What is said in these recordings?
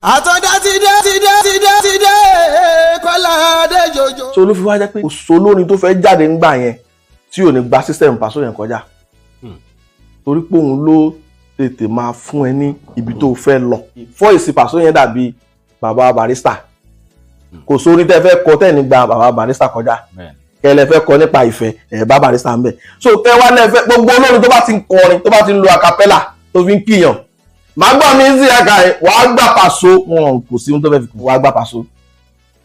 àtọ́dá ti dé kọ́lá dé jòjò. so ló fi wá jẹ́ pé kò sólórin tó fẹ́ jáde ńgbà yẹn tí ò ní gba system Paso yẹn kọjá torí pé òun ló tètè máa fún ẹ ní ibi tó fẹ́ lọ voice Paso yẹn dàbí bàbá Barrister kò sórin tẹ́ fẹ́ kọ tẹ́ ní gba bàbá Barrister kọjá kẹlẹ fẹ́ kọ nípa ìfẹ́ bàbá Barrister ń bẹ so kẹ wá náà fẹ́ gbogbo olórin tó bá ti ń kọrin tó bá ti ń lo acapella tó fi ń kíyàn màá gbọ́ mi sí ẹ̀ka ẹ̀ wàá gbà Paso wọn kò sí ohun tó fẹ́ fi wàá gbà Paso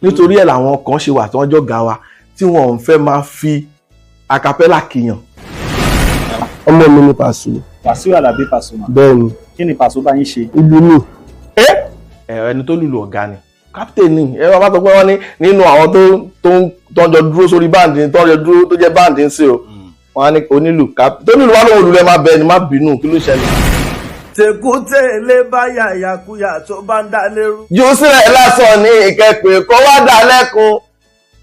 nítorí ẹ̀ làwọn kan ṣe wà tí wọ́n jọ ga wa tí wọ́n ń fẹ́ máa fi acapella kíyàn. ọmọ mi ni Paso. Paso Àlàbí Pasuma. bẹ́ẹ̀ni. kí ni Paso bá yín ṣe. ìlú ni. ẹni tó lùlù ọ̀gá ni captain ni ẹ bá tó pé wọ́n ní nínú àwọn tó ń jọ dúró sórí báǹdì tó ń jọ dúró tó jẹ́ báǹdì ń ṣe o wọ́n á ní onílù tó nílù wá lóhùn olùlẹ̀ má bẹ́ẹ̀ ni má bínú kí ló ṣẹlẹ̀. tèkúté lè bá yàyàkuyà tó bá ń dá lérú. jù sílẹ̀ lásán ní ìkẹ́pẹ́ kó wá dá lẹ́kun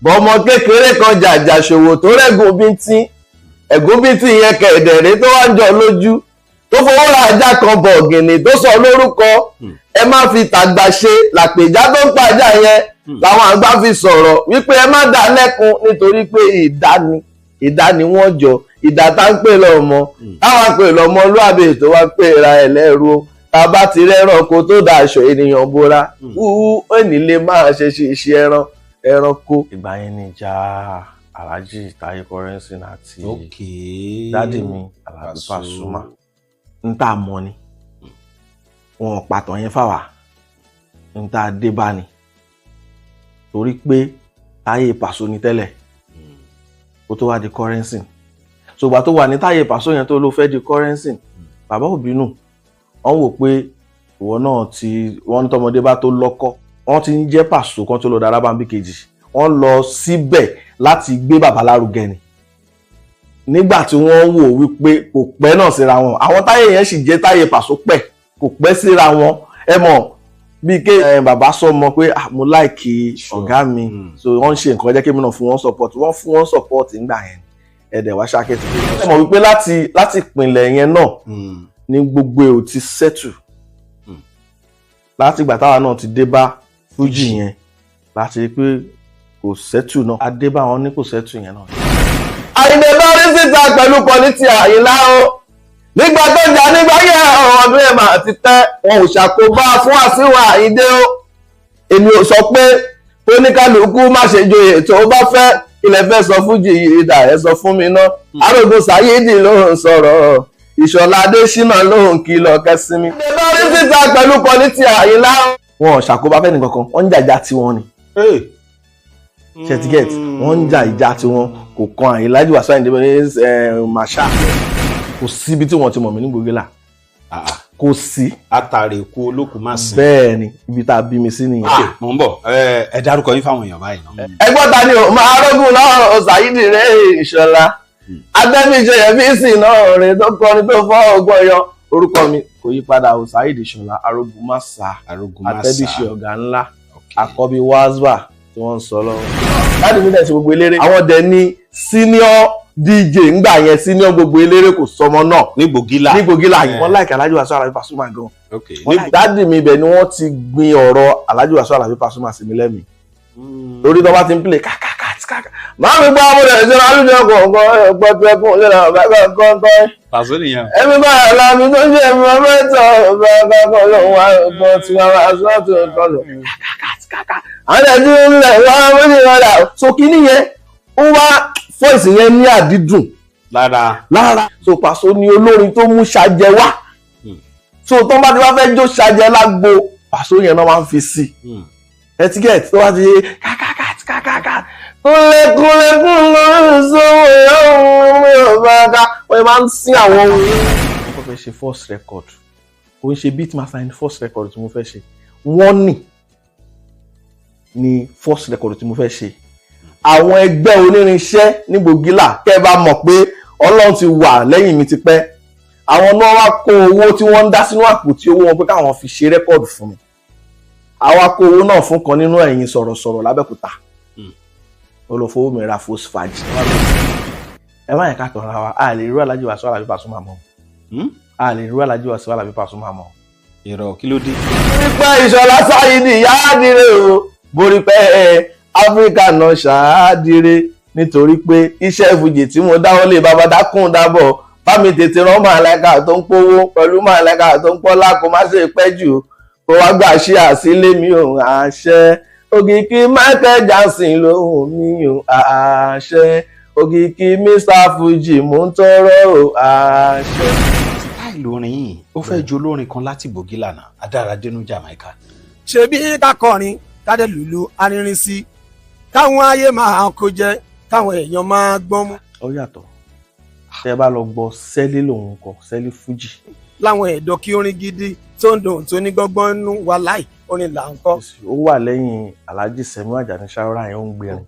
bọ́mọ kékeré kan jàjà ṣòwò tó rẹ́gùn bíntín ẹ̀gún bíntín yẹn kẹ̀dẹ̀rẹ́ tó wá ń jọ lójú tó fowó ra ajá kan bọ̀gìnì tó sọ lórúkọ ẹ má fi tàgbà ṣe làpèjá tó ń pàjá yẹn làwọn àgbà fi sọ̀rọ̀ wípé ẹ má dá lẹ́kun nítorí pé ìdá ni wọ́n jọ ìdá tá ń pè lọ́mọ táwọn pè lọ́mọ lóàbẹ̀ tó wá pè ra ẹ̀ lẹ́rú tá bá ti rẹ́ranko tó dá aṣọ ènìyàn bora wúwú ẹni lè máa ṣe iṣẹ́ ẹranko. ìgbà yẹn ni ìjà Alhaji Taye Currency àti dádì mi Àlàbí Pasuma ń tà mọ́ ni wọn pàtàn yẹn fáwà ń tà dé bá ni torí pé Taye Paso ni tẹ́lẹ̀ ó tó wá di Currency ṣùgbọ́n tó wà ní Taye Paso yẹn tó ló fẹ́ di Currency bàbá ò bínú wọ́n wò pé ìwọ náà wọ́n ní tọmọdé bá tó lọ́kọ́ wọ́n ti ń jẹ́ Paso kan tó lọ dára bá ń bí kejì wọ́n lọ síbẹ̀ láti gbé bàbá lárugẹ ni nígbà tí wọ́n wò wípé kò pẹ́ náà síra wọn àwọn Taye yẹn sì jẹ́ Taye Paso pẹ́ kò pẹ́ síra wọn ẹ mọ̀ bíi ké bàbá sọ mọ pé mo láìkì ọ̀gá mi so wọ́n ń ṣe nǹkan jẹ́ kí mi náà fún wọn support wọ́n fún wọn support ńgbà yẹn ẹ̀dẹ̀ wá ṣàkẹ́tì ẹ mọ̀ wípé láti ìpìnlẹ̀ yẹn náà ní gbogbo ẹ̀ ò ti settle láti ìgbà táwa náà ti dé bá Fuji yẹn láti rí pé kò settle náà adé bá wọn ní kò settle yẹn náà. Àyìndé bá rí síta pẹ̀lú kọ́lítì Àyìnlá o nígbà tó jà nígbà yẹn ọdún ẹ̀ máa ti tẹ́ wọn ò ṣàkóbá fún àsíwọ̀n Àyìndé o èmi ò sọ pé oníkálukú má ṣe joyè tó bá fẹ́ ilẹ̀ fẹ́ sọ Fuji yìí dà ẹ sọ fún mi ná Arógun Sáyídì ló ń sọ̀rọ̀ Ìṣọ̀lá Adéṣínà ló ń kìlọ̀ Kẹ́sìmí. Àyìndé bá rí síta pẹ̀lú kọ́lítì Àyìnlá wọn ò ṣàkóbá fẹ́ nìkankan wọ́n ń jàjà tiwọn ni ṣẹtigẹt wọ́n ń jà ìjà tiwọn kò kan Àyìnlá Wasiu Àyìndé màṣá kò síbi tí wọ́n ti mọ̀ mí ní Gbògélà kò sí. Àtàrí ikú olókùn má sìn. bẹ́ẹ̀ ni ibi tá a bí mi sí nìyẹn. mo ń bọ̀ ẹ dárúkọ yín fáwọn èèyàn báyìí náà. ẹgbọ́n ta ni o máa rógùn náà Sáyídì rẹ̀ Ìṣọ̀lá Atebise yẹ̀fíìsì náà rẹ̀ tó kọrin tó fọ́ ọgbọ́n yọ orúkọ mi kò yí padà o Sáyídì Ìṣọ̀lá arógun má sà Atebise Oganla àkọ́bí wazba tí wọ́n ń sọ lọ́wọ́. láti mi dẹ̀ ṣe gbogbo eléré àwọn dẹ̀ ni senior DJ ńgbà yẹn senior gbogbo eléré kò sọmọ náà ní Gbògélà yìí wọ́n láìka Alhaji Wasiu Àlàbí Pasuma gan. dádì mi ibẹ̀ ni wọ́n ti gbin ọ̀rọ̀ Alhaji Wasiu Àlàbí Pasuma sí mi lẹ́mìí lórí tó bá ti ń pìlẹ̀ kàkàkàkà máa mi gbọ́ àbúrò ẹ̀ṣẹ́ alújọ kọ̀ọ̀kan gbọ́tẹ́kùn lẹ́nà ọ̀gágá kọ́ńtọ́ Paso nìyẹn. ẹ̀mí bá àlàmì tó ń jẹ́ ẹ̀mí ọmọ ẹ̀tọ́ ọ̀gágá lọ́wọ́ àgbọ̀ tí wọ́n máa sọ́ tó ń tọ́lọ̀ kàkàkàkà àwọn ẹ̀jú ńlẹ̀ wọ́n méjì rọ̀dà so kí nìyẹn ó wá fọ́ìsì yẹn ní àdídùn lára so Paso ni olórin tó mú ṣàjẹ wá so tó bá ti wá fẹ́ jó ṣàjẹ lágbo Paso yẹn náà máa ń fi sí etiquette tó wá ti kàkàkàkàkà kúnlẹ̀kúnlẹ̀kún lórí sówó ọ̀hún mi ò bá ká wọ́n máa ń sin àwọn ohun. mo fẹ́ ṣe first record kò ń ṣe beat master ní first record tí mo fẹ́ ṣe wọ́n ní first record tí mo fẹ́ ṣe àwọn ẹgbẹ́ onírinṣẹ́ ní Gbògélà kẹ́ bá mọ̀ pé Ọlọ́run ti wà lẹ́yìn mi ti pẹ́ àwọn náà wá kó owó tí wọ́n ń dá sínú àpótí owó wọn pé káwọn fi ṣe rẹ́kọ̀dù fún mi àwa kó owó náà fún kan nínú ẹ̀yìn sọ̀rọ̀sọ̀rọ̀ l'Abẹ́òkúta olùfowó mi ra fosfaji ẹ má yẹ ká tọ̀ra wa a lè rí Alhaji Wasiu Àlàbí Pasuma mọ́ a lè rí Alhaji Wasiu Àlàbí Pasuma mọ́ Irọ́ kí ló dé? pípẹ́ ìṣọ̀lá sáyidì yáàdìrẹ o borí pẹ́ áfíríkà náà ṣáàdìrẹ nítorí pé iṣẹ́ fújì tí mo dáwọ́lé bàbá dákùn dábọ̀ bá mi tètè rán màláìka tó ń pówó pẹ̀lú màláìka tó ń pọ́lá kó má ṣe pẹ́ jù kó wá gbà ṣe àsílẹ̀ mi ò àṣẹ ògìkì Michael Jackson lóhùn mi ò àṣẹ ògìkì Mr Fuji mò ń tọrọ ò àṣẹ. Sítáìlì orin yìí ó fẹ́ ju olórin kan láti bògì lànà Adáradénú Jamaica. ṣebí kakọrin kádẹ lùlù arinrin sí káwọn ayé máa kó jẹ káwọn èèyàn máa gbọ́n mú. ó yàtọ̀ tẹ́ bá lọ gbọ́ sẹ́lí lòun kọ sẹ́lí fújì. láwọn ẹ̀dọ́ kí orin gidi tó ń dùn tó ní gbọ́ngbọ́n nú wà láì orin là ń kọ́. ó wà lẹ́yìn Alhaji Semi Ajani Shawara yẹn ó ń gbẹ̀rin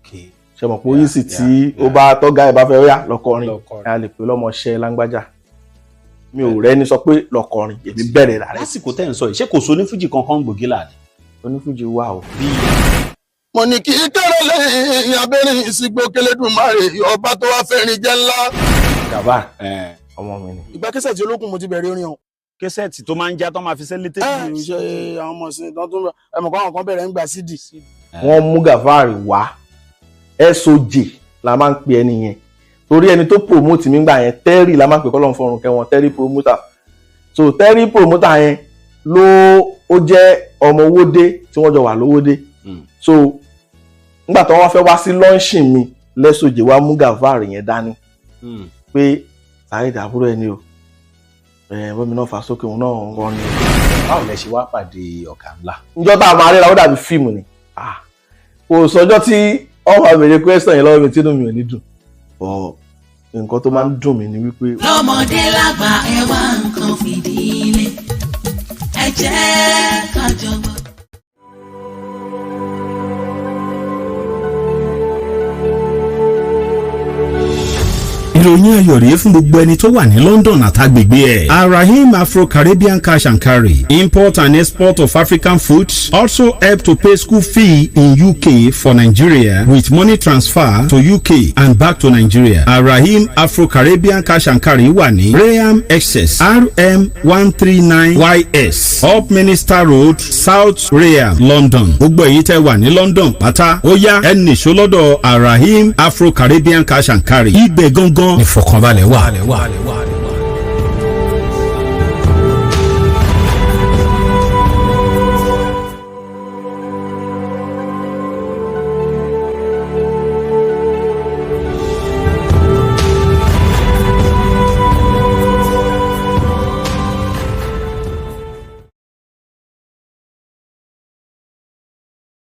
ṣe mọ̀ pé ó yìí sì tí ó bá tọ́gá ẹ̀ bá fẹ́ yá lọ́kọrin a lè pè lọ́mọṣẹ́ lágbájá mi ò rẹ́ni sọ pé lọ́kọrin èmi bẹ̀rẹ̀ rà rẹ̀. Lásìkò tẹ́ ń sọ yìí ṣé kò so onífújì kankan gbògì lànà? Onífújì wà o. mo ní kí kẹ́rẹ́ lẹ́yìn abẹ́rẹ́ ìsìnkú Kélédùmarè ọba tó wá fẹ́rin jẹ́ ńlá. Gàbá ọmọ mi ni. ìgbà kẹsẹ̀ tí olókùn mo ti bẹ̀rẹ̀ orin o. kẹsẹ̀tì tó máa ń já tó máa fi sẹ́lẹ̀ tẹ́lẹ̀. ṣe àwọn ọmọ sí tó tún ẹ̀mọ̀kọ́ àwọn kan bẹ̀rẹ̀ ń gba CD. wọ́n mú Gàfárì wá SOJ la máa ń pe ẹni yẹn torí ẹni tó promote mi gbà yẹn Terry la máa ń pè kọ́lọ́n fọrùn kẹwọn Terry promoter so Terry promoter yẹn ó jẹ́ ọmọ Owódé tí wọ́n jọ wà lówódé so nígbà tó wọ́n fẹ́ wá sí lọ́ńṣìn mi lẹ́sọ̀jẹ̀ wá mú Gàfárì yẹn dání pé Saheed àbúrò ẹni o bọ́mi náà fà sókè òun náà ń rán ni. Báwo lẹ ṣe wá pàdé Oganla? níjọ́ tá a máa ríra ó dàbí fíìmù ni kò sọjọ́ tí ọmọ àbẹ̀rẹ̀ question yẹn lọ́wọ́ mi tínú mi ò ní dùn nǹkan tó máa ń dùn mí ni wípé. lọ́mọdé lágbà ẹ wá nǹkan fìdílé ẹ jẹ́ ká jọgbọ́. ìròyìn ayọ̀ rèé fún gbogbo ẹni tó wà ní London àtàgbègbè ẹ̀. Arahim Afro-Caribbean Cash and Carry, import and export of African foods, also help to pay school fee in UK for Nigeria with money transfer to UK and back to Nigeria. Arahim Afro-Caribbean Cash and Carry wà ní Graham Excess RM 139YS Up Minister Road, South Rayham, London. Gbogbo èyí tẹ́ wà ní London pátá ó yá ẹnì ṣólọ́dọ̀ Arahim Afro-Caribbean Cash and Carry. Ibẹ̀ gangan ìfọ̀kànbalẹ̀ wà.